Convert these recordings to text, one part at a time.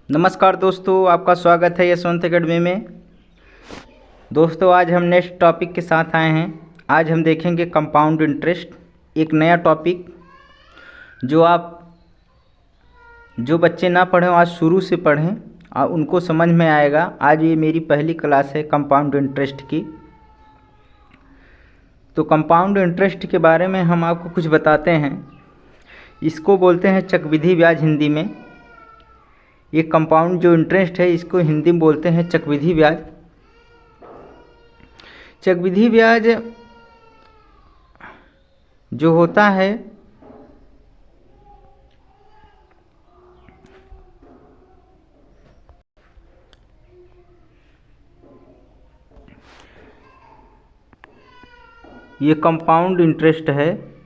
नमस्कार दोस्तों, आपका स्वागत है यशवंत एकेडमी में। दोस्तों, आज हम नेक्स्ट टॉपिक के साथ आए हैं। आज हम देखेंगे कंपाउंड इंटरेस्ट, एक नया टॉपिक जो बच्चे ना पढ़ें आज शुरू से पढ़ें और उनको समझ में आएगा। आज ये मेरी पहली क्लास है कंपाउंड इंटरेस्ट की। तो कंपाउंड इंटरेस्ट के बारे में हम आपको कुछ बताते हैं। इसको बोलते हैं चक्रवृद्धि ब्याज हिंदी में। ये कंपाउंड जो इंटरेस्ट है इसको हिंदी में बोलते हैं चक्रवृद्धि ब्याज। चक्रवृद्धि ब्याज जो होता है ये कंपाउंड इंटरेस्ट है।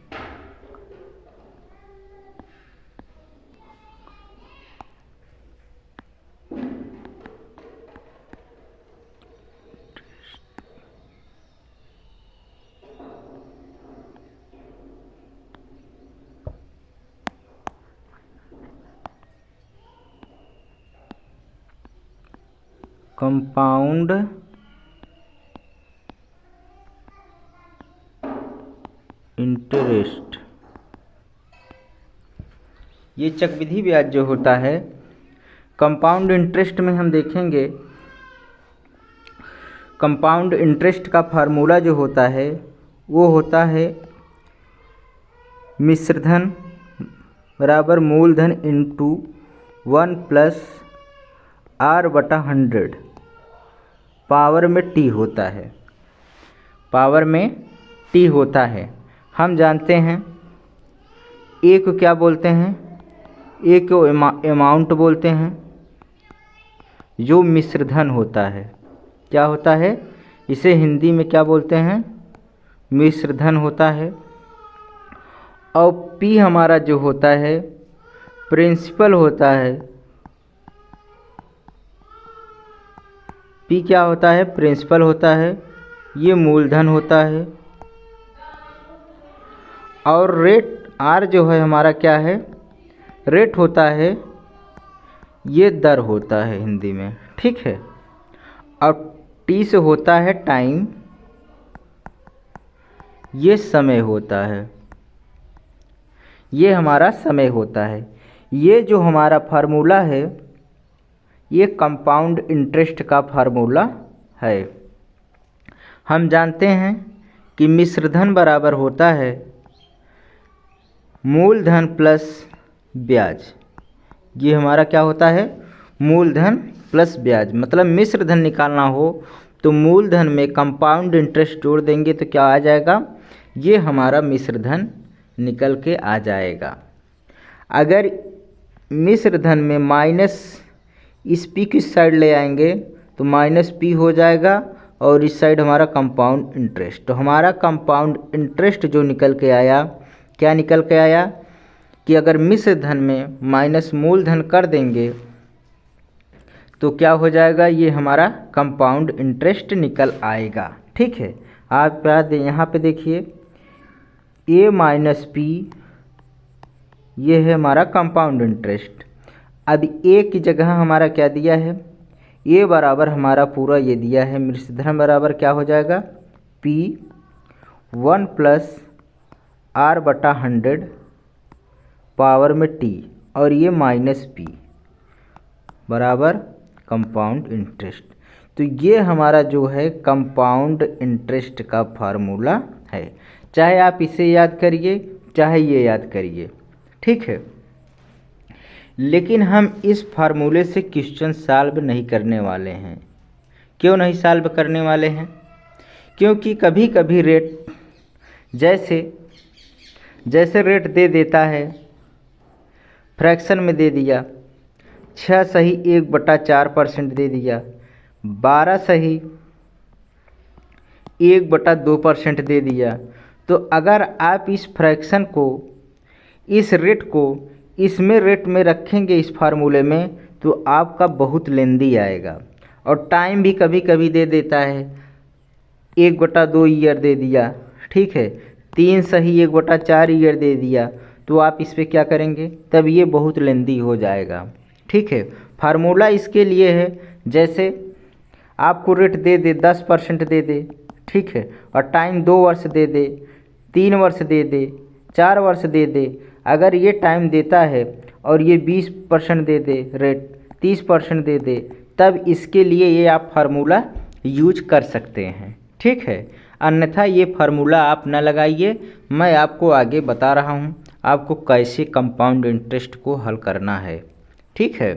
कंपाउंड इंटरेस्ट, ये चक्रवृद्धि ब्याज जो होता है कंपाउंड इंटरेस्ट में हम देखेंगे। कंपाउंड इंटरेस्ट का फार्मूला जो होता है वो होता है मिश्रधन बराबर मूलधन इंटू 1 प्लस R/100 पावर में टी होता है। पावर में टी होता है। हम जानते हैं ए को क्या बोलते हैं, ए को अमाउंट बोलते हैं जो मिश्रधन होता है। क्या होता है, इसे हिंदी में क्या बोलते हैं, मिश्रधन होता है। और पी हमारा जो होता है प्रिंसिपल होता है। पी क्या होता है, प्रिंसिपल होता है, ये मूलधन होता है। और रेट आर जो है हमारा क्या है, रेट होता है, ये दर होता है हिंदी में, ठीक है। और टी से होता है टाइम, ये समय होता है, ये हमारा समय होता है। ये जो हमारा फार्मूला है ये कंपाउंड इंटरेस्ट का फार्मूला है। हम जानते हैं कि मिश्रधन बराबर होता है मूलधन प्लस ब्याज। ये हमारा क्या होता है, मूलधन प्लस ब्याज। मतलब मिश्रधन निकालना हो तो मूलधन में कंपाउंड इंटरेस्ट जोड़ देंगे तो क्या आ जाएगा, ये हमारा मिश्रधन निकल के आ जाएगा। अगर मिश्रधन में माइनस इस पी की साइड ले आएंगे तो माइनस पी हो जाएगा और इस साइड हमारा कंपाउंड इंटरेस्ट। तो हमारा कंपाउंड इंटरेस्ट जो निकल के आया, क्या निकल के आया कि अगर मिश्र धन में माइनस मूलधन कर देंगे तो क्या हो जाएगा, ये हमारा कंपाउंड इंटरेस्ट निकल आएगा, ठीक है। आप यहाँ पे देखिए ए माइनस पी, ये है हमारा कंपाउंड इंटरेस्ट। अब ए की जगह हमारा क्या दिया है, ए बराबर हमारा पूरा ये दिया है मिश्रधन बराबर क्या हो जाएगा, पी 1 प्लस R/100 पावर में टी, और ये माइनस पी बराबर कंपाउंड इंटरेस्ट। तो ये हमारा जो है कंपाउंड इंटरेस्ट का फार्मूला है। चाहे आप इसे याद करिए चाहे ये याद करिए, ठीक है। लेकिन हम इस फार्मूले से क्वेश्चन सॉल्व नहीं करने वाले हैं। क्यों नहीं सॉल्व करने वाले हैं, क्योंकि कभी कभी रेट जैसे रेट दे देता है, फ्रैक्शन में दे दिया, 6 सही 1/4% दे दिया, 12 सही 1/2% दे दिया। तो अगर आप इस फ्रैक्शन को, इस रेट को इसमें रेट में रखेंगे इस फार्मूले में तो आपका बहुत लेंदी आएगा। और टाइम भी कभी कभी दे देता है, 1/2 ईयर दे दिया, ठीक है, 3 सही 1/4 ईयर दे दिया, तो आप इस पर क्या करेंगे, तब ये बहुत लेंदी हो जाएगा, ठीक है। फार्मूला इसके लिए है, जैसे आपको रेट दे दे 10% दे दे, ठीक है, और टाइम 2 वर्ष दे दे, 3 वर्ष दे दे, 4 वर्ष दे दे। अगर ये टाइम देता है और ये 20% दे दे रेट, 30% दे दे, तब इसके लिए ये आप फार्मूला यूज कर सकते हैं, ठीक है। अन्यथा ये फार्मूला आप न लगाइए। मैं आपको आगे बता रहा हूँ आपको कैसे कंपाउंड इंटरेस्ट को हल करना है, ठीक है।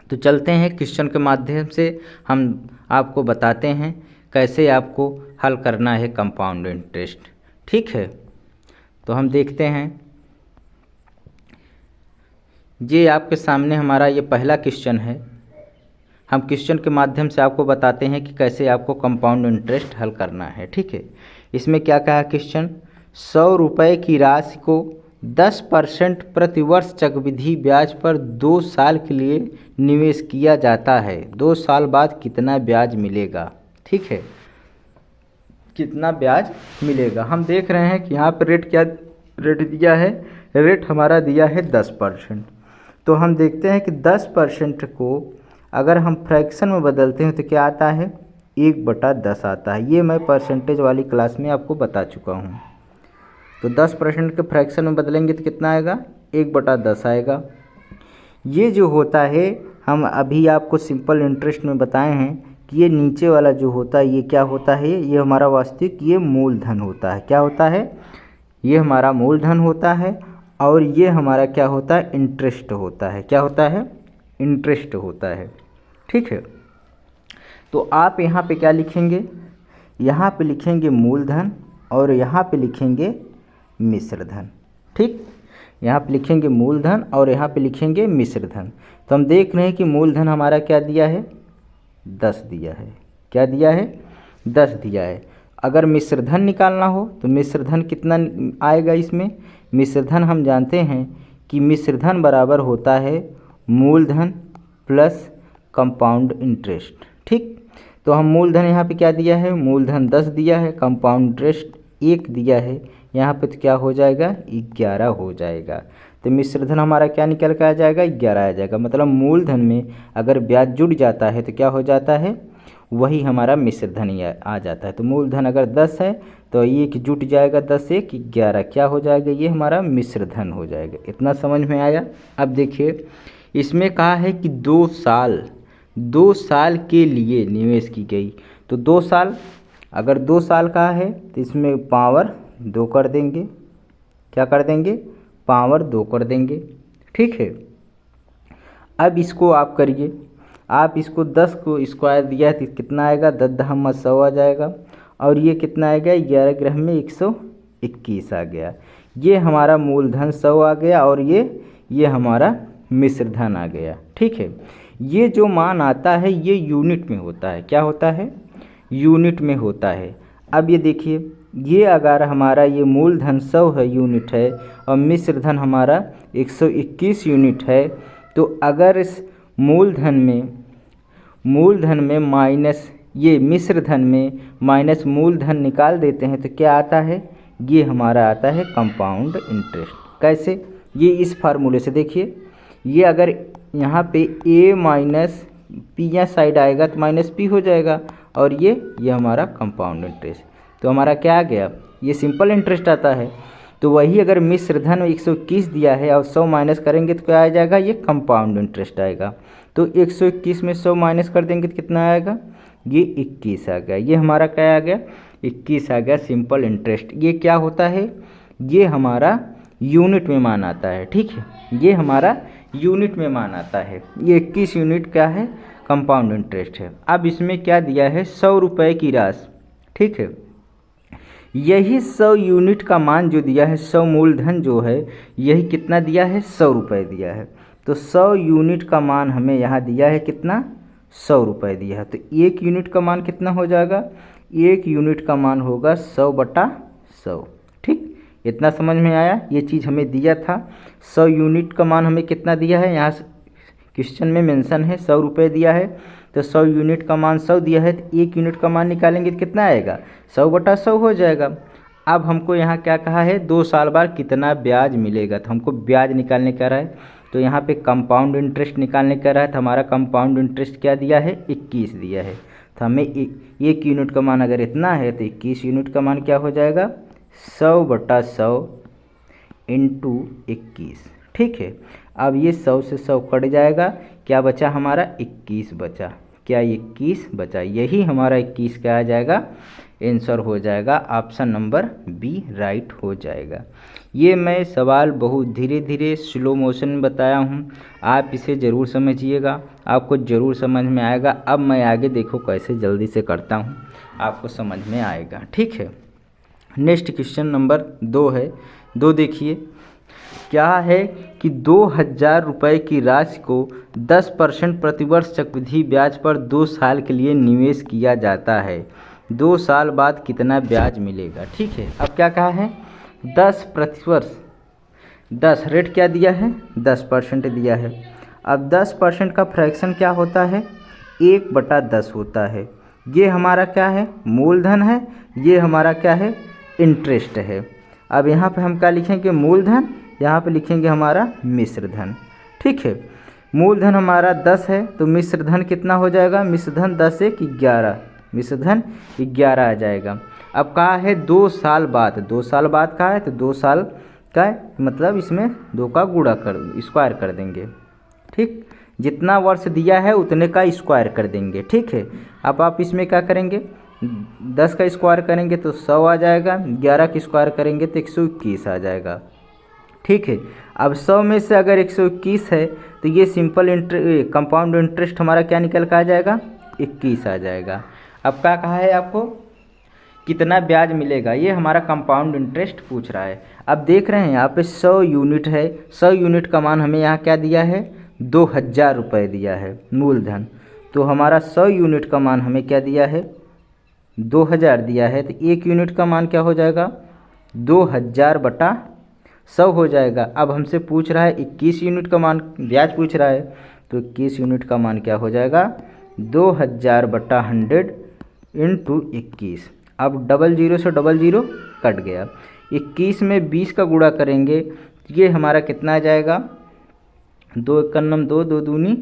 तो चलते हैं क्वेश्चन के माध्यम से हम आपको बताते हैं कैसे आपको हल करना है कंपाउंड इंटरेस्ट, ठीक है। तो हम देखते हैं, ये आपके सामने हमारा ये पहला क्वेश्चन है। हम क्वेश्चन के माध्यम से आपको बताते हैं कि कैसे आपको कंपाउंड इंटरेस्ट हल करना है, ठीक है। इसमें क्या कहा क्वेश्चन, 100 रुपये की राशि को 10% प्रतिवर्ष चक्रवृद्धि ब्याज पर 2 साल के लिए निवेश किया जाता है। 2 साल बाद कितना ब्याज मिलेगा, ठीक है, कितना ब्याज मिलेगा। हम देख रहे हैं कि यहाँ पर रेट क्या रेट दिया है, रेट हमारा दिया है 10%। तो हम देखते हैं कि 10% को अगर हम फ्रैक्शन में बदलते हैं तो क्या आता है, 1/10 आता है। ये मैं परसेंटेज वाली क्लास में आपको बता चुका हूँ। तो 10% के फ्रैक्शन में बदलेंगे तो कितना आएगा, 1/10 आएगा। ये जो होता है, हम अभी आपको सिंपल इंटरेस्ट में बताए हैं कि ये नीचे वाला जो होता है ये क्या होता है, ये हमारा वास्तविक ये मूलधन होता है। क्या होता है, ये हमारा मूलधन होता है और ये हमारा क्या होता है, इंटरेस्ट होता है। क्या होता है, इंटरेस्ट होता है, ठीक है। तो आप यहाँ पे क्या लिखेंगे, यहाँ पे लिखेंगे मूलधन और यहाँ पे लिखेंगे मिश्रधन, ठीक। यहाँ पे लिखेंगे मूलधन और यहाँ पे लिखेंगे मिश्रधन। तो हम देख रहे हैं कि मूलधन हमारा क्या दिया है, 10 दिया है। क्या दिया है, 10 दिया है। अगर मिश्रधन निकालना हो तो मिश्रधन कितना आएगा इसमें, मिश्रधन हम जानते हैं कि मिश्रधन बराबर होता है मूलधन प्लस कंपाउंड इंटरेस्ट, ठीक। तो हम मूलधन यहाँ पे क्या दिया है, मूलधन 10 दिया है, कंपाउंड इंटरेस्ट 1 दिया है, यहाँ पे तो क्या हो जाएगा, 11 हो जाएगा। तो मिश्रधन हमारा क्या निकल कर आ जाएगा, 11 आ जाएगा। मतलब मूलधन में अगर ब्याज जुड़ जाता है तो क्या हो जाता है, वही हमारा मिश्रधन ही आ जाता है। तो मूलधन अगर 10 है तो 1 जुट जाएगा, 10 1 11, क्या हो जाएगा, ये हमारा मिश्रधन हो जाएगा। इतना समझ में आया। अब देखिए इसमें कहा है कि 2 साल के लिए निवेश की गई। तो 2 साल, अगर 2 साल का है तो इसमें पावर 2 कर देंगे। क्या कर देंगे, पावर 2 कर देंगे, ठीक है। अब इसको आप करिए, आप इसको 10 को स्क्वायर दिया है तो कितना आएगा, 10 दहम 100 आ जाएगा। और ये कितना आएगा, 11 ग्रह में 121 आ गया। ये हमारा मूलधन 100 आ गया और ये हमारा मिश्रधन आ गया, ठीक है। ये जो मान आता है ये यूनिट में होता है। क्या होता है, यूनिट में होता है। अब ये देखिए, ये अगर हमारा ये मूलधन 100 है यूनिट है और मिश्रधन हमारा 121 यूनिट है, तो अगर इस मूलधन में माइनस ये मिश्रधन में माइनस मूलधन निकाल देते हैं तो क्या आता है, ये हमारा आता है कंपाउंड इंटरेस्ट। कैसे, ये इस फार्मूले से देखिए, ये अगर यहाँ पे a माइनस पी या साइड आएगा तो माइनस पी हो जाएगा और ये हमारा कंपाउंड इंटरेस्ट। तो हमारा क्या आ गया, ये सिंपल इंटरेस्ट आता है। तो वही अगर मिश्रधन 121 दिया है और 100 माइनस करेंगे तो क्या आ जाएगा, ये कंपाउंड इंटरेस्ट आएगा। तो 121 में 100 माइनस कर देंगे तो कितना आएगा, ये 21 आ गया। ये हमारा क्या आ गया, 21 आ गया सिंपल इंटरेस्ट। ये क्या होता है, ये हमारा यूनिट में मान आता है, ठीक है। ये हमारा यूनिट में मान आता है। ये 21 यूनिट क्या है, कंपाउंड इंटरेस्ट है। अब इसमें क्या दिया है, 100 रुपये की राशि, ठीक है। यही 100 यूनिट का मान जो दिया है, 100 मूलधन जो है, यही कितना दिया है, 100 रुपये दिया है। तो 100 यूनिट का मान हमें यहाँ दिया है कितना, 100 रुपये दिया है। तो 1 यूनिट का मान कितना हो जाएगा, 1 यूनिट का मान होगा 100/100, ठीक। इतना समझ में आया। ये चीज़ हमें दिया था, 100 यूनिट का मान हमें कितना दिया है, यहाँ क्वेश्चन में मेंशन है 100 रुपये दिया है। तो 100 यूनिट का मान 100 दिया है, तो 1 यूनिट का मान निकालेंगे तो कितना आएगा, 100/100 हो जाएगा। अब हमको यहाँ क्या कहा है, 2 साल बाद कितना ब्याज मिलेगा, तो हमको ब्याज निकालने का रहा है। तो यहाँ पे कंपाउंड इंटरेस्ट निकालने का रहा है, तो हमारा कंपाउंड इंटरेस्ट क्या दिया है, 21 दिया है। तो हमें 1 यूनिट का मान अगर इतना है तो 21 यूनिट का मान क्या हो जाएगा, 100/100 इंटू 21। ठीक है, अब ये 100 से 100 कट जाएगा, क्या बचा हमारा, 21 बचा। क्या 21 बचा, यही हमारा 21 क्या आ जाएगा, आंसर हो जाएगा। ऑप्शन नंबर बी राइट हो जाएगा। ये मैं सवाल बहुत धीरे धीरे स्लो मोशन में बताया हूँ, आप इसे ज़रूर समझिएगा, आपको ज़रूर समझ में आएगा। अब मैं आगे देखो कैसे जल्दी से करता हूँ, आपको समझ में आएगा। ठीक है, नेक्स्ट क्वेश्चन नंबर 2 है। 2 देखिए, क्या है कि 2000 रुपये की राशि को 10% प्रतिवर्ष चक्रवृद्धि ब्याज पर 2 साल के लिए निवेश किया जाता है, 2 साल बाद कितना ब्याज मिलेगा। ठीक है, अब क्या कहा है, 10 प्रतिवर्ष, 10 रेट क्या दिया है, 10% दिया है। अब 10% का फ्रैक्शन क्या होता है, 1/10 होता है। ये हमारा क्या है, मूलधन है, ये हमारा क्या है, इंटरेस्ट है। अब यहाँ पे हम क्या लिखेंगे, मूलधन, यहाँ पे लिखेंगे हमारा मिश्र धन। ठीक है, मूलधन हमारा 10 है तो मिश्र धन कितना हो जाएगा, मिश्र धन 10 से 11, मिश्र धन 11 आ जाएगा। अब कहा है 2 साल बाद, 2 साल बाद कहा है तो 2 साल का है, मतलब इसमें 2 का गुणा कर, स्क्वायर कर देंगे। ठीक, जितना वर्ष दिया है उतने का स्क्वायर कर देंगे। ठीक है, अब आप इसमें क्या करेंगे, 10 का स्क्वायर करेंगे तो 100 आ जाएगा, 11 का स्क्वायर करेंगे तो 121 आ जाएगा। ठीक है, अब 100 में से अगर 121 है तो ये सिंपल कंपाउंड इंटरेस्ट हमारा क्या निकल कर आ जाएगा, 21 आ जाएगा। अब क्या कहा है आपको, कितना ब्याज मिलेगा, ये हमारा कंपाउंड इंटरेस्ट पूछ रहा है। अब देख रहे हैं यहाँ पे 100 यूनिट है, 100 यूनिट का मान हमें यहाँ क्या दिया है, 2000 रुपये दिया है मूलधन। तो हमारा 100 यूनिट का मान हमें क्या दिया है, 2000 दिया है, तो 1 यूनिट का मान क्या हो जाएगा, 2000/100 हो जाएगा। अब हमसे पूछ रहा है 21 यूनिट का मान ब्याज पूछ रहा है, तो 21 यूनिट का मान क्या हो जाएगा, 2000/100 इंटू 21। अब 00 से 00 कट गया, 21 में 20 का गुणा करेंगे तो ये हमारा कितना आ जाएगा, 2 × 9 2, 2 दूनी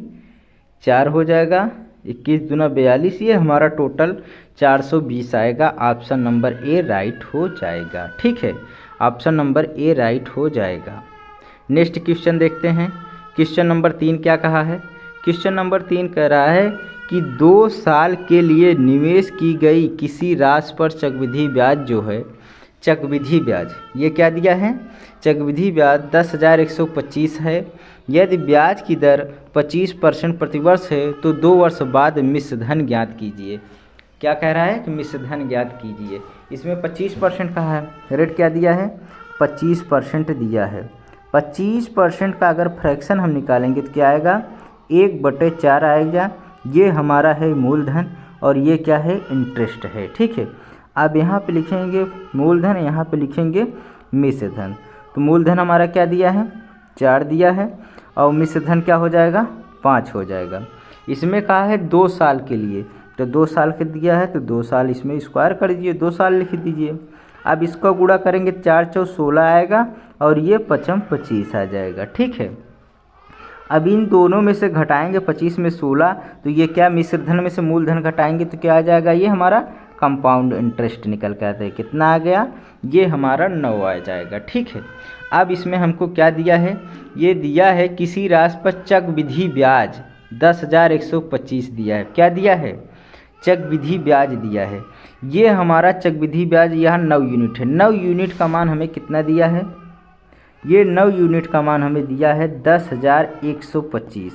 4 हो जाएगा, 21 दूना 42, ये हमारा टोटल 420 आएगा। ऑप्शन नंबर ए राइट हो जाएगा। ठीक है, ऑप्शन नंबर ए राइट हो जाएगा। नेक्स्ट क्वेश्चन देखते हैं, क्वेश्चन नंबर 3 क्या कहा है, क्वेश्चन नंबर 3 कह रहा है कि 2 साल के लिए निवेश की गई किसी राशि पर चक्रवृद्धि ब्याज जो है, चक्रवृद्धि ब्याज ये क्या दिया है, चक्रवृद्धि ब्याज 10,125 है। यदि ब्याज की दर 25% प्रतिवर्ष है तो 2 वर्ष बाद मिश्र धन ज्ञात कीजिए। क्या कह रहा है कि मिश्र धन ज्ञात कीजिए। इसमें 25% का है, रेट क्या दिया है, 25% दिया है। 25% का अगर फ्रैक्शन हम निकालेंगे तो क्या आएगा, 1/4 आएगा। ये हमारा है मूलधन और ये क्या है, इंटरेस्ट है। ठीक है, अब यहाँ पे लिखेंगे मूलधन, यहाँ पे लिखेंगे मिश्र धन। तो मूलधन हमारा क्या दिया है, 4 दिया है, और मिश्र धन क्या हो जाएगा, 5 हो जाएगा। इसमें कहा है 2 साल के लिए, तो 2 साल के दिया है तो 2 साल इसमें स्क्वायर कर दीजिए, 2 साल लिख दीजिए। अब इसको गुणा करेंगे 4 × 4 16 आएगा और ये 5 × 25 आ जाएगा। ठीक है, अब इन दोनों में से घटाएंगे 25 में 16, तो ये क्या, मिश्र धन में से मूलधन घटाएंगे तो क्या आ जाएगा, ये हमारा कंपाउंड इंटरेस्ट निकल के आता है। कितना आ गया, ये हमारा 9 आ जाएगा। ठीक है, अब इसमें हमको क्या दिया है, ये दिया है किसी राशि पर चक्रवृद्धि ब्याज 10,125 दिया है। क्या दिया है, चक्रवृद्धि ब्याज दिया है। ये हमारा चक्रवृद्धि ब्याज यहाँ 9 यूनिट है। 9 यूनिट का मान हमें कितना दिया है, ये 9 यूनिट का मान हमें दिया है 10,125।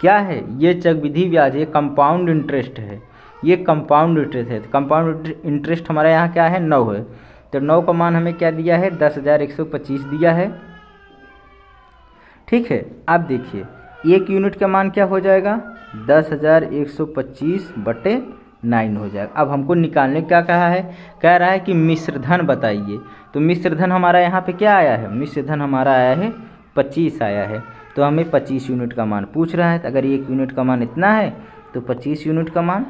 क्या है, ये चक्रवृद्धि ब्याज, ये कंपाउंड इंटरेस्ट है, ये कंपाउंड इंटरेस्ट है। कंपाउंड इंटरेस्ट हमारा यहाँ क्या है, 9 है, तो 9 का मान हमें क्या दिया है, 10,125 दिया है। ठीक है, अब देखिए 1 यूनिट का मान क्या हो जाएगा, 10,125/9 हो जाएगा। अब हमको निकालने क्या कहा है, कह रहा है कि मिश्र धन बताइए। तो मिश्र धन हमारा यहाँ पे क्या आया है, मिश्र धन हमारा आया है 25 आया है, तो हमें 25 यूनिट का मान पूछ रहा है। तो अगर 1 यूनिट का मान इतना है तो 25 यूनिट का मान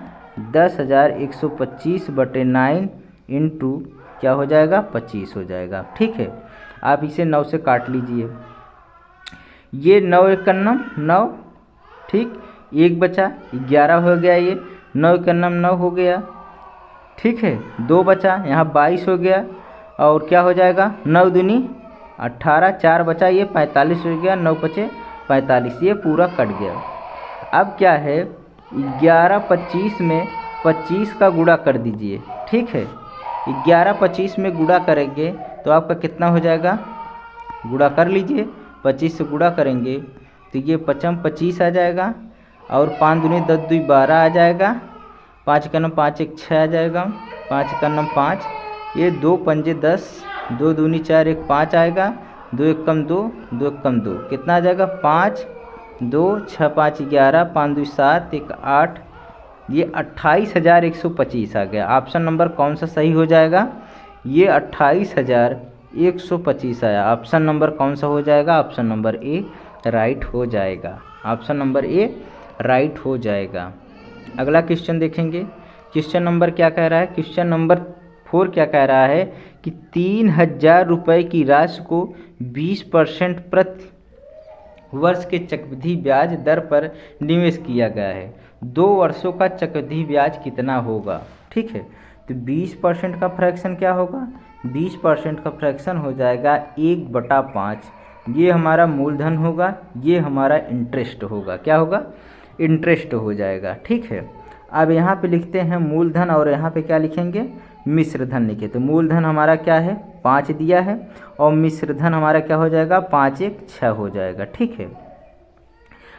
10,125/9 इंटू क्या हो जाएगा, 25 हो जाएगा। ठीक है, आप इसे 9 से काट लीजिए। ये 9 एकन्नम 9, ठीक, एक बचा, 11 हो गया, ये 9 एकन्नम 9 हो गया, ठीक है, 2 बचा, यहाँ 22 हो गया, और क्या हो जाएगा 9 दूनी 18, 4 बचा, ये 45 हो गया, 9 बचे 45, ये पूरा कट गया। अब क्या है 11 25 में 25 का गुणा कर दीजिए, ठीक है, 11 25 में गुणा करेंगे तो आपका कितना हो जाएगा, गुणा कर लीजिए, 25 से गुणा करेंगे तो ये 55 25 आ जाएगा, और 5 दूनी 10 2 12 आ जाएगा, 5 का नम 5 1 6 आ जाएगा, 5 का नम 5, ये 2 पंजे 10, 2 दूनी 4 1 5 आएगा, 2 एक कम 2, 2 एक कम 2, कितना आ जाएगा 5 2 6 5 11, 5 2 7 1 8, ये 28,125 आ गया। ऑप्शन नंबर कौन सा सही हो जाएगा, ये 28,125 आया। ऑप्शन नंबर कौन सा हो जाएगा, ऑप्शन नंबर ए राइट हो जाएगा, ऑप्शन नंबर ए राइट हो जाएगा। अगला क्वेश्चन देखेंगे, क्वेश्चन नंबर क्या कह रहा है, क्वेश्चन नंबर 4 क्या कह रहा है कि 3,000 रुपये की राशि को 20% प्रति वर्ष के चक्रवृद्धि ब्याज दर पर निवेश किया गया है, 2 वर्षों का चक्रवृद्धि ब्याज कितना होगा, ठीक है। तो 20% का फ्रैक्शन क्या होगा, 20% का फ्रैक्शन हो जाएगा 1/5, ये हमारा मूलधन होगा, ये हमारा इंटरेस्ट होगा, क्या होगा, इंटरेस्ट हो जाएगा, ठीक है। अब यहाँ पे लिखते हैं मूलधन, और यहाँ पे क्या लिखेंगे, मिश्र धन लिखे, तो मूलधन हमारा क्या है 5 दिया है, और मिश्र धन हमारा क्या हो जाएगा 5 1 6 हो जाएगा, ठीक है।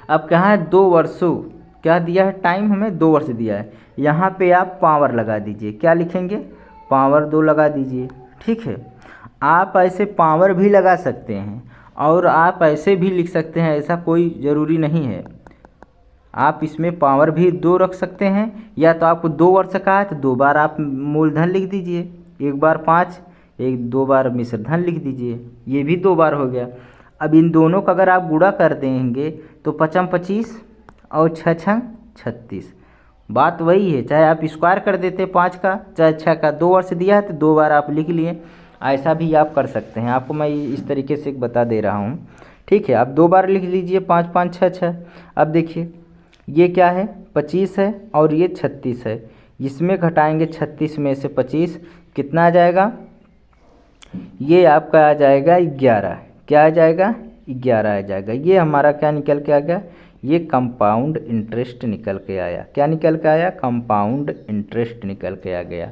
अब कहाँ है 2 वर्षों, क्या दिया है टाइम, हमें 2 वर्ष दिया है, यहाँ पे आप पावर लगा दीजिए, क्या लिखेंगे पावर 2 लगा दीजिए, ठीक है। आप ऐसे पावर भी लगा सकते हैं और आप ऐसे भी लिख सकते हैं, ऐसा कोई ज़रूरी नहीं है, आप इसमें पावर भी 2 रख सकते हैं, या तो आपको 2 वर्ष का है तो 2 बार आप मूलधन लिख दीजिए, 1 बार 5, 2 बार मिश्र धन लिख दीजिए, ये भी 2 बार हो गया। अब इन दोनों का अगर आप गुणा कर देंगे तो 55 25 और 6 6 36, बात वही है, चाहे आप स्क्वायर कर देते 5 का चाहे 6 का, 2 वर्ष दिया है तो 2 बार आप लिख लिए, ऐसा भी आप कर सकते हैं, आपको मैं इस तरीके से बता दे रहा हूँ, ठीक है। आप 2 बार लिख लीजिए 5 5 6 6। अब देखिए ये क्या है 25 है और ये 36 है, इसमें घटाएंगे 36 में से 25, कितना आ जाएगा, ये आपका आ जाएगा 11, क्या आ जाएगा 11 आ जाएगा, ये हमारा क्या निकल के आ गया, ये कंपाउंड इंटरेस्ट निकल के आया, क्या निकल के आया, कंपाउंड इंटरेस्ट निकल के आ गया।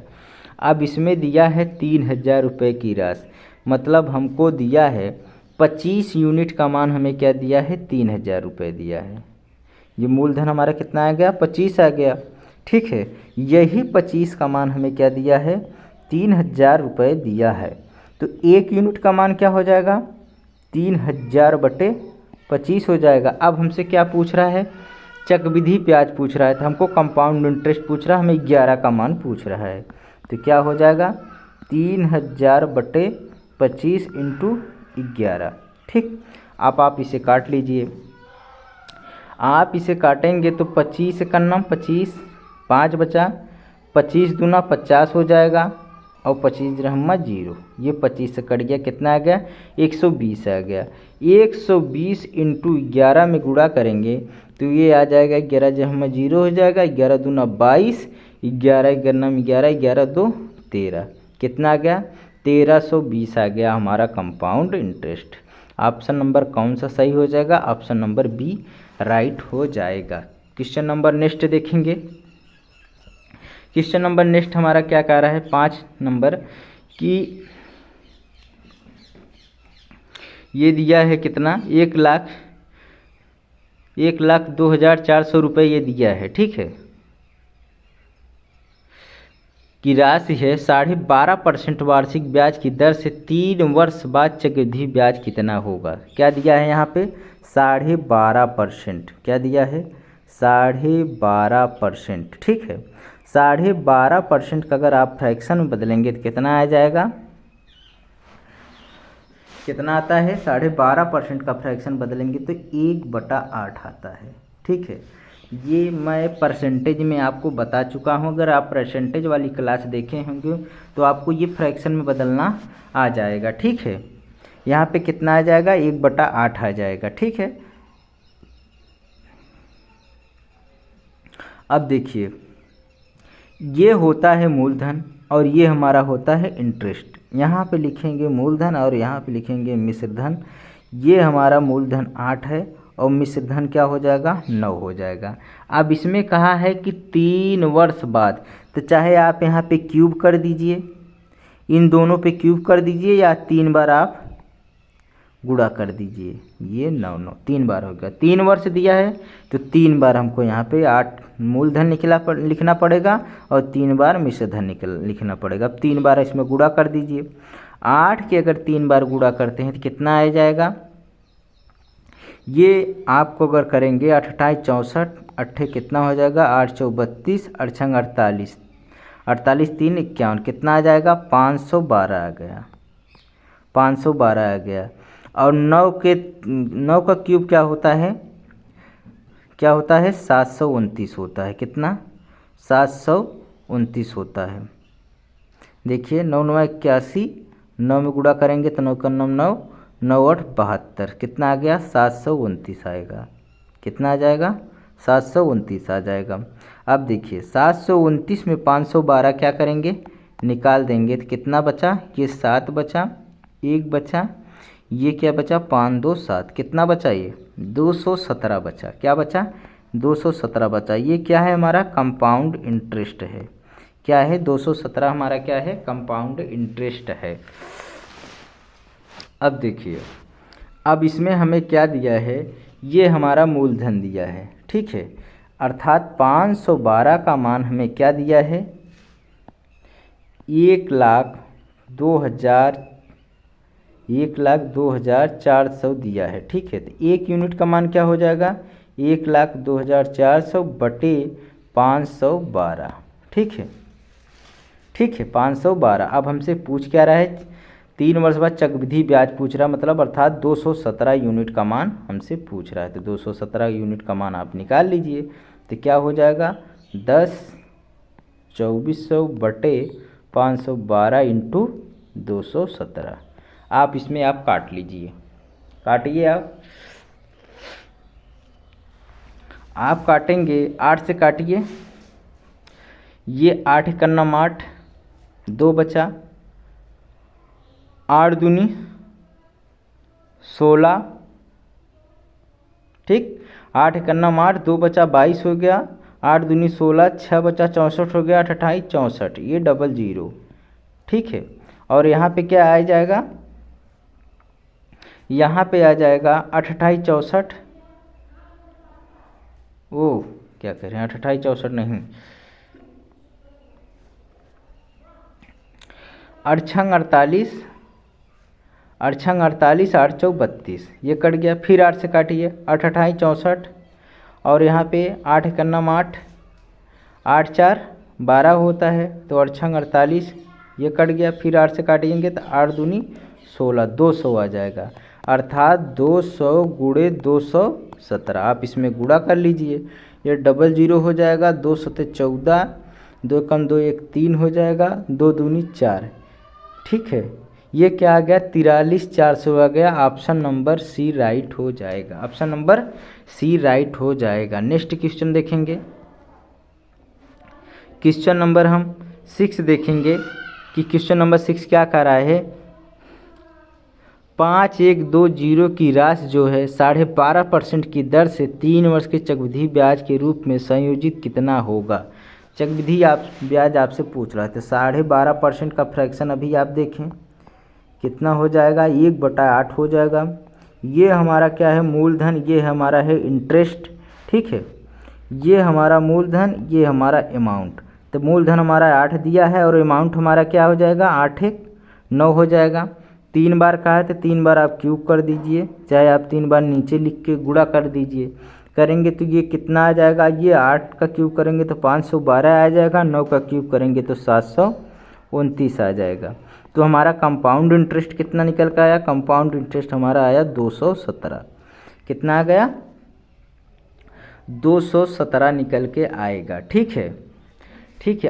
अब इसमें दिया है 3,000 रुपये की राशि, मतलब हमको दिया है 25 यूनिट का मान, हमें क्या दिया है 3,000 रुपये दिया है, ये मूलधन हमारा कितना आ गया 25 आ गया, ठीक है। यही 25 का मान हमें क्या दिया है 3,000 रुपये दिया है, तो 1 यूनिट का मान क्या हो जाएगा 3,000/25 हो जाएगा। अब हमसे क्या पूछ रहा है, चक्रवृद्धि ब्याज पूछ रहा है, तो हमको कंपाउंड इंटरेस्ट पूछ रहा है, हमें 11 का मान पूछ रहा है, तो क्या हो जाएगा 3,000/25 × 11, ठीक। आप इसे काट लीजिए, आप इसे काटेंगे तो 25 का नाम 25, 5 बचा, 25 दूना 50 हो जाएगा, और 25 रहमा 0, ये 25 से कट गया, कितना आ गया 120 आ गया, 120 × 11 में गुणा करेंगे तो ये आ जाएगा 11 जहमा 0 हो जाएगा, 11 दूना 22, 11 गन्नम 11, 11 2 13, कितना आ गया 1320 आ गया हमारा कंपाउंड इंटरेस्ट। ऑप्शन नंबर कौन सा सही हो जाएगा, ऑप्शन नंबर बी राइट हो जाएगा। क्वेश्चन नंबर नेक्स्ट देखेंगे, क्वेश्चन नंबर नेक्स्ट हमारा क्या कह रहा है 5 नंबर कि ये दिया है कितना 1,02,400 रुपये ये दिया है, ठीक है, की राशि है 12.5% वार्षिक ब्याज की दर से 3 वर्ष बाद चक्रवृद्धि ब्याज कितना होगा। क्या दिया है यहाँ पे 12.5%, क्या दिया है 12.5%, ठीक है। 12.5% का अगर आप फ्रैक्शन में बदलेंगे तो कितना आ जाएगा, कितना आता है 12.5% का फ्रैक्शन बदलेंगे तो 1/8 आता है, ठीक है। ये मैं परसेंटेज में आपको बता चुका हूँ, अगर आप परसेंटेज वाली क्लास देखे होंगे तो आपको ये फ्रैक्शन में बदलना आ जाएगा, ठीक है। यहाँ पे कितना आ जाएगा, 1/8 आ जाएगा। ठीक है, अब देखिए ये होता है मूलधन और ये हमारा होता है इंटरेस्ट। यहाँ पे लिखेंगे मूलधन और यहाँ पे लिखेंगे मिश्रधन। ये हमारा मूलधन 8 है और मिश्रधन क्या हो जाएगा, 9 हो जाएगा। अब इसमें कहा है कि 3 वर्ष बाद, तो चाहे आप यहाँ पे क्यूब कर दीजिए, इन दोनों पे क्यूब कर दीजिए, या 3 बार आप गुणा कर दीजिए। ये 9 3 बार हो गया। 3 वर्ष दिया है तो 3 बार हमको यहाँ पे 8 मूलधन लिखना पड़ेगा और 3 बार मिश्रधन लिखना पड़ेगा। अब 3 बार इसमें गुणा कर दीजिए। 8 के अगर 3 बार गुणा करते हैं तो कितना आ जाएगा, ये आपको अगर करेंगे 8 × 64, 8 कितना हो जाएगा, 8 × 4 32, 8 × 48, 48 3 51, कितना आ जाएगा, 512 आ गया, 512 आ गया। और 9 का क्यूब क्या होता है, 729 होता है। कितना, 729 होता है। देखिए 9 9 81, 9 में गुणा करेंगे तो 9 का 9 9, 9 8 72, कितना आ गया, 729 आएगा। कितना आ जाएगा, 729 आ जाएगा। अब देखिए 729 में 512 क्या करेंगे, निकाल देंगे तो कितना बचा, ये 7 बचा, 1 बचा, ये क्या बचा, 5 2 7, कितना बचा, ये 217 बचा। क्या बचा, 217 बचा। ये क्या है, हमारा कंपाउंड इंटरेस्ट है। क्या है, 217 हमारा क्या है, कंपाउंड इंटरेस्ट है। अब देखिए, अब इसमें हमें क्या दिया है, ये हमारा मूलधन दिया है। ठीक है, अर्थात 512 का मान हमें क्या दिया है, 1,02,400 दिया है। ठीक है, तो 1 यूनिट का मान क्या हो जाएगा, 1,02,400 बटे 512। ठीक है, 512। अब हमसे पूछ क्या रहा है, 3 वर्ष बाद चक्रवृद्धि ब्याज पूछ रहा है, मतलब अर्थात 217 यूनिट का मान हमसे पूछ रहा है। तो 217 यूनिट का मान आप निकाल लीजिए, तो क्या हो जाएगा, 10,2400 बटे 512 इंटू 217। आप इसमें आप काट लीजिए, काटिए आप काटेंगे, 8 से काटिए, ये 8 × 9 8, 2 बचा, 8 दूनी 16। ठीक, 8 × 9 8, 2 बचा, 22 हो गया, 8 दूनी 16, 6 बचा, 64 हो गया, 8 28 64, ये 00। ठीक है, और यहाँ पे क्या आ जाएगा, यहाँ पे आ जाएगा 8 28 64, ओ क्या कह रहे हैं, 8 28 64 नहीं, 8 48, 8 48, 8 4 32, ये कट गया। फिर 8 से काटिए, 8 28 64, और यहाँ पे 8 × 9 8, 8 4 12 होता है, तो 8 48, ये कट गया। फिर 8 से काटेंगे तो 8 दूनी 16, 200 आ जाएगा। अर्थात 200 × 217, आप इसमें गुणा कर लीजिए, ये 00 हो जाएगा, 2 7 14, 2 कम 2 1 3 हो जाएगा, 2 दूनी 4। ठीक है, ये क्या आ गया, 43,400 आ गया। ऑप्शन नंबर सी राइट हो जाएगा, ऑप्शन नंबर सी राइट हो जाएगा। नेक्स्ट क्वेश्चन देखेंगे, क्वेश्चन नंबर हम 6 देखेंगे कि क्वेश्चन नंबर 6 क्या कर रहा है, 5120 की राशि जो है 12.5% की दर से 3 वर्ष के चक्रवृद्धि ब्याज के रूप में संयोजित कितना होगा। चक्रवृद्धि ब्याज आपसे पूछ रहा है, तो 12.5% का फ्रैक्शन अभी आप देखें कितना हो जाएगा, 1/8 हो जाएगा। ये हमारा क्या है, मूलधन, ये हमारा है इंटरेस्ट। ठीक है, ये हमारा मूलधन, ये हमारा अमाउंट। तो मूलधन हमारा 8 दिया है और अमाउंट हमारा क्या हो जाएगा, 8 1 9 हो जाएगा। 3 बार कहा है तो 3 बार आप क्यूब कर दीजिए, चाहे आप 3 बार नीचे लिख के गुणा कर दीजिए। करेंगे तो ये कितना आ जाएगा, ये 8 का क्यूब करेंगे तो 512 आ जाएगा, 9 का क्यूब करेंगे तो 729 आ जाएगा। तो हमारा कंपाउंड इंटरेस्ट कितना निकल कर आया, कंपाउंड इंटरेस्ट हमारा आया 217। कितना आ गया, 217 निकल के आएगा। ठीक है,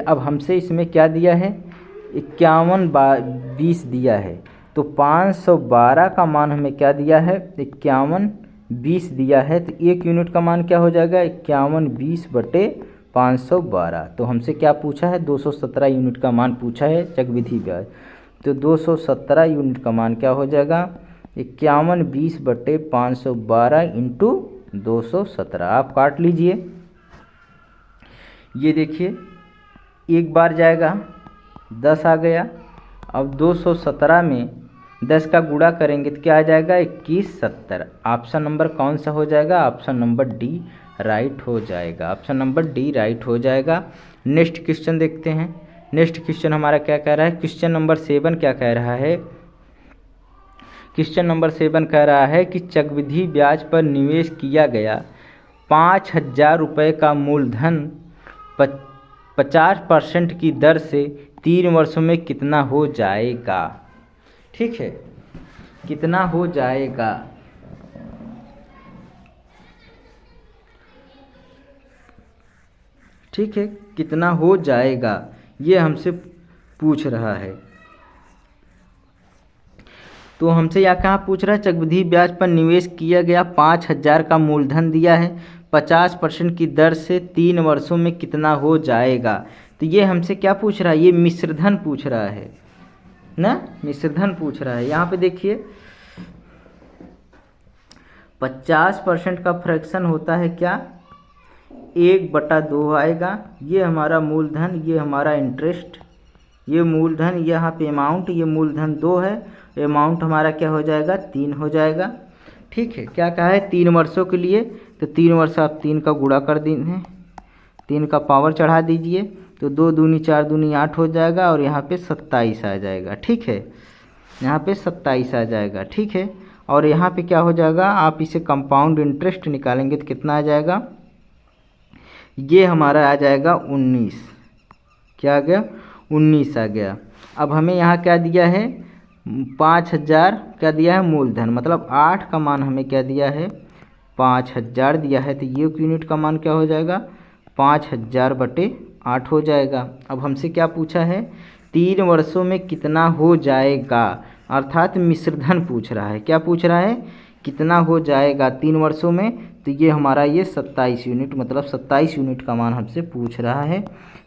अब हमसे इसमें क्या दिया है, 51 20 दिया है। तो 512 का मान हमें क्या दिया है, 5120 दिया है। तो 1 यूनिट का मान क्या हो जाएगा, 5120/512। तो हमसे क्या पूछा है, 217 यूनिट का मान पूछा है चक्रवृद्धि ब्याज। तो 217 यूनिट का मान क्या हो जाएगा, 5120/512 इंटू 217। आप काट लीजिए। ये देखिए एक बार जाएगा 10 आ गया। अब 217 में 10 का गुणा करेंगे तो क्या आ जाएगा, 2170। ऑप्शन नंबर कौन सा हो जाएगा, ऑप्शन नंबर डी राइट हो जाएगा। ऑप्शन नंबर डी राइट हो जाएगा। नेक्स्ट क्वेश्चन देखते हैं। नेक्स्ट क्वेश्चन हमारा क्या कह रहा है, क्वेश्चन नंबर 7 क्या कह रहा है। क्वेश्चन नंबर 7 कह रहा है कि चक्रवृद्धि ब्याज पर निवेश किया गया 5000 रुपये का मूलधन 50% की दर से 3 वर्षों में कितना हो जाएगा। ठीक है, कितना हो जाएगा। ठीक है, कितना हो जाएगा ये हमसे पूछ रहा है। तो हमसे यहाँ कहाँ पूछ रहा है, चक्रवृद्धि ब्याज पर निवेश किया गया 5000 का मूलधन दिया है, 50% की दर से 3 वर्षों में कितना हो जाएगा। तो ये हमसे क्या पूछ रहा है, ये मिश्रधन पूछ रहा है ना, मिश्रधन पूछ रहा है। यहाँ पे देखिए 50% का फ्रैक्शन होता है क्या, 1/2 आएगा। ये हमारा मूलधन, ये हमारा इंटरेस्ट, ये मूलधन, यहाँ पे अमाउंट, ये मूलधन 2 है, अमाउंट हमारा क्या हो जाएगा, 3 हो जाएगा। ठीक है, क्या कहा है, 3 वर्षों के लिए। तो 3 वर्ष आप 3 का गुणा कर दीजिए, 3 का पावर चढ़ा दीजिए, तो 2 दूनी 4 दूनी 8 हो जाएगा और यहाँ पे 27 आ जाएगा। ठीक है, यहाँ पे 27 आ जाएगा। ठीक है, और यहाँ पे क्या हो जाएगा, आप इसे कंपाउंड इंटरेस्ट निकालेंगे तो कितना आ जाएगा, ये हमारा आ जाएगा 19। क्या आ गया, 19 आ गया। अब हमें यहाँ क्या दिया है, 5000 क्या दिया है मूलधन, मतलब 8 का मान हमें क्या दिया है, 5000 दिया है। तो ये यूनिट का मान क्या हो जाएगा, 5000/8 हो जाएगा। अब हमसे क्या पूछा है, 3 वर्षों में कितना हो जाएगा, अर्थात मिश्रधन पूछ रहा है। क्या पूछ रहा है, कितना हो जाएगा 3 वर्षों में। तो ये हमारा ये 27 यूनिट, मतलब 27 यूनिट का मान हमसे पूछ रहा है।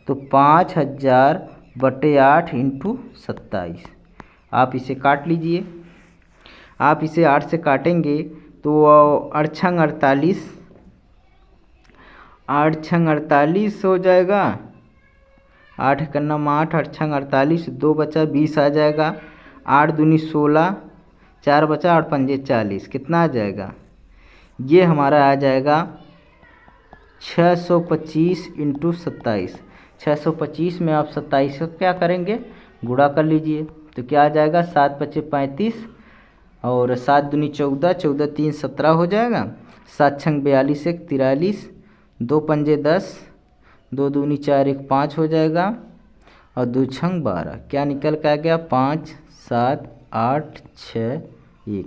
तो 5000/8 इंटू 27। आप इसे काट लीजिए। आप इसे 8 से काटेंगे तो 8 छंग 48, 8 छंग 48 हो जाएगा। 8 करना 8, 8 छंग 48, 2 बचा 20 आ जाएगा। 8 दूनी 16, 4 बचा, 8 पंजे 40, कितना आ जाएगा, ये हमारा आ जाएगा 625 इंटू 27। 625 में आप 27 को क्या करेंगे, गुणा कर लीजिए। तो क्या आ जाएगा, 7 पच्चे 35 और 7 दूनी 14, 14 3 17 हो जाएगा। 7 छंग 42, 1 43, 2 पंजे 10, 2 दूनी 4 1 5 हो जाएगा और 2 छंग 12। क्या निकल के आ गया, 5 7 8 6 1।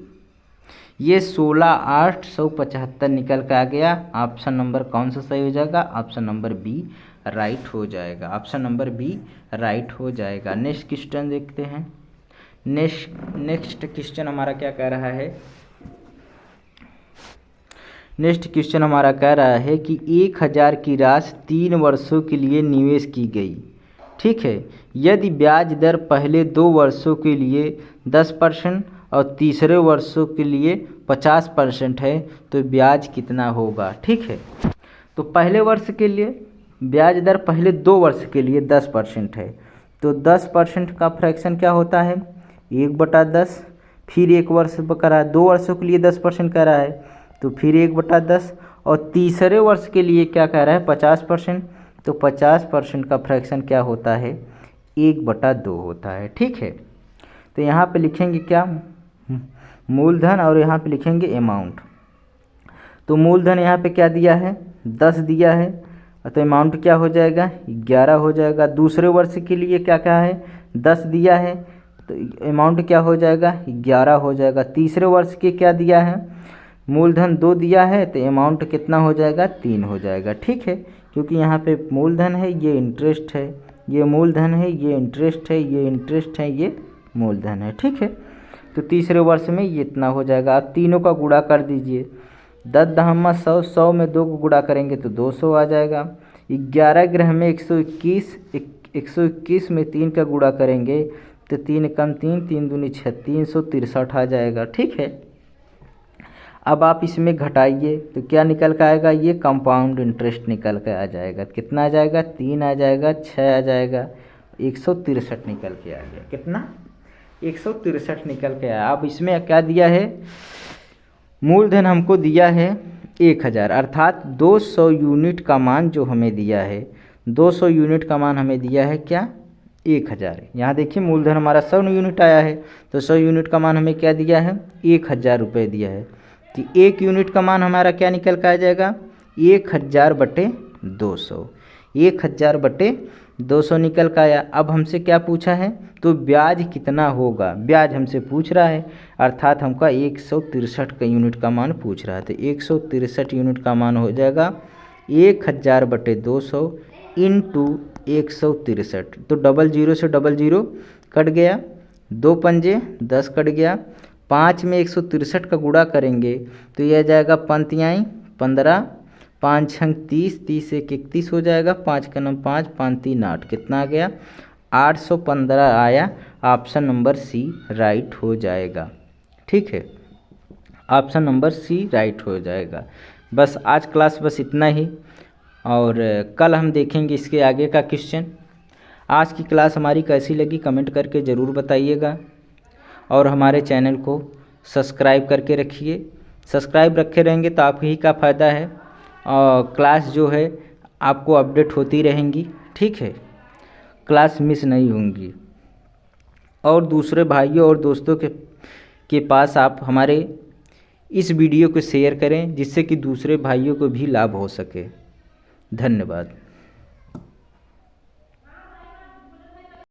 ये 16,875 निकल के आ गया। ऑप्शन नंबर कौन सा सही हो जाएगा, ऑप्शन नंबर बी राइट हो जाएगा। ऑप्शन नंबर बी राइट हो जाएगा। नेक्स्ट क्वेश्चन देखते हैं। नेक्स्ट क्वेश्चन हमारा क्या कह रहा है, नेक्स्ट क्वेश्चन हमारा कह रहा है कि 1000 की राशि 3 वर्षों के लिए निवेश की गई। ठीक है, यदि ब्याज दर पहले 2 वर्षों के लिए 10% और तीसरे वर्षों के लिए 50% है तो ब्याज कितना होगा। ठीक है, तो पहले वर्ष के लिए ब्याज दर पहले 2 वर्ष के लिए 10% है, तो 10% का फ्रैक्शन क्या होता है, 1/10। फिर 1 वर्ष कर रहा है, 2 वर्षों के लिए 10% कह रहा है, तो फिर 1/10। और तीसरे वर्ष के लिए क्या कह रहा है, 50%, तो 50% का फ्रैक्शन क्या होता है, 1/2 होता है। ठीक है, तो यहाँ पे लिखेंगे क्या, मूलधन, और यहाँ पे लिखेंगे अमाउंट। तो मूलधन यहाँ पे क्या दिया है, 10 दिया है, तो अमाउंट क्या हो जाएगा, 11 हो जाएगा। दूसरे वर्ष के लिए क्या क्या है, 10 दिया है, तो अमाउंट क्या हो जाएगा, 11 हो जाएगा। तीसरे वर्ष के क्या दिया है, मूलधन 2 दिया है, तो अमाउंट कितना हो जाएगा, 3 हो जाएगा। ठीक है, क्योंकि यहाँ पे मूलधन है, ये इंटरेस्ट है, ये मूलधन है, ये इंटरेस्ट है, ये इंटरेस्ट है, ये मूलधन है। ठीक है, तो तीसरे वर्ष में ये इतना हो जाएगा। आप तीनों का गुणा कर दीजिए, 10 दहम्मा 100, 100 में 2 को गुणा करेंगे तो 200 आ जाएगा। 11 ग्रह में 121, 121 में 3 का गुणा करेंगे तो 3 कम 3, 3 दूनी 6, 363 आ जाएगा। ठीक है, अब आप इसमें घटाइए तो क्या निकल कर आएगा, ये कंपाउंड इंटरेस्ट निकल कर आ जाएगा। कितना आ जाएगा, 3 आ जाएगा, 6 आ जाएगा, 163 निकल के आ गया। कितना, 163 निकल के आया। अब इसमें क्या दिया है, मूलधन हमको दिया है 1000, अर्थात 200 यूनिट का मान जो हमें दिया है, 200 यूनिट का मान हमें दिया है क्या, 1000। यहाँ देखिए मूलधन हमारा 100 यूनिट आया है, तो 100 यूनिट का मान हमें क्या दिया है, 1000 रुपये दिया है। तो 1 यूनिट का मान हमारा क्या निकल कर आ जाएगा, 1000/200, 1000/200 निकल कर आया। अब हमसे क्या पूछा है, तो ब्याज कितना होगा, ब्याज हमसे पूछ रहा है, अर्थात हमका 163 का यूनिट का मान पूछ रहा है। तो 163 यूनिट का मान हो जाएगा 1000/200 इंटू 163। तो 00 से 00 कट गया, 2 पंजे 10 कट गया, 5 में 163 का गुणा करेंगे तो यह जाएगा 5×3 15, 5 छंग 30, 30 एक 31 हो जाएगा, 5 का नंबर 5, 5 3 8, कितना आ गया, 815 आया। ऑप्शन नंबर सी राइट हो जाएगा। ठीक है, ऑप्शन नंबर सी राइट हो जाएगा। बस आज क्लास बस इतना ही, और कल हम देखेंगे इसके आगे का क्वेश्चन। आज की क्लास हमारी कैसी लगी कमेंट करके ज़रूर बताइएगा, और हमारे चैनल को सब्सक्राइब करके रखिए। सब्सक्राइब रखे रहेंगे तो आप ही का फ़ायदा है, और क्लास जो है आपको अपडेट होती रहेंगी। ठीक है, क्लास मिस नहीं होंगी। और दूसरे भाइयों और दोस्तों के पास आप हमारे इस वीडियो को शेयर करें, जिससे कि दूसरे भाइयों को भी लाभ हो सके। धन्यवाद।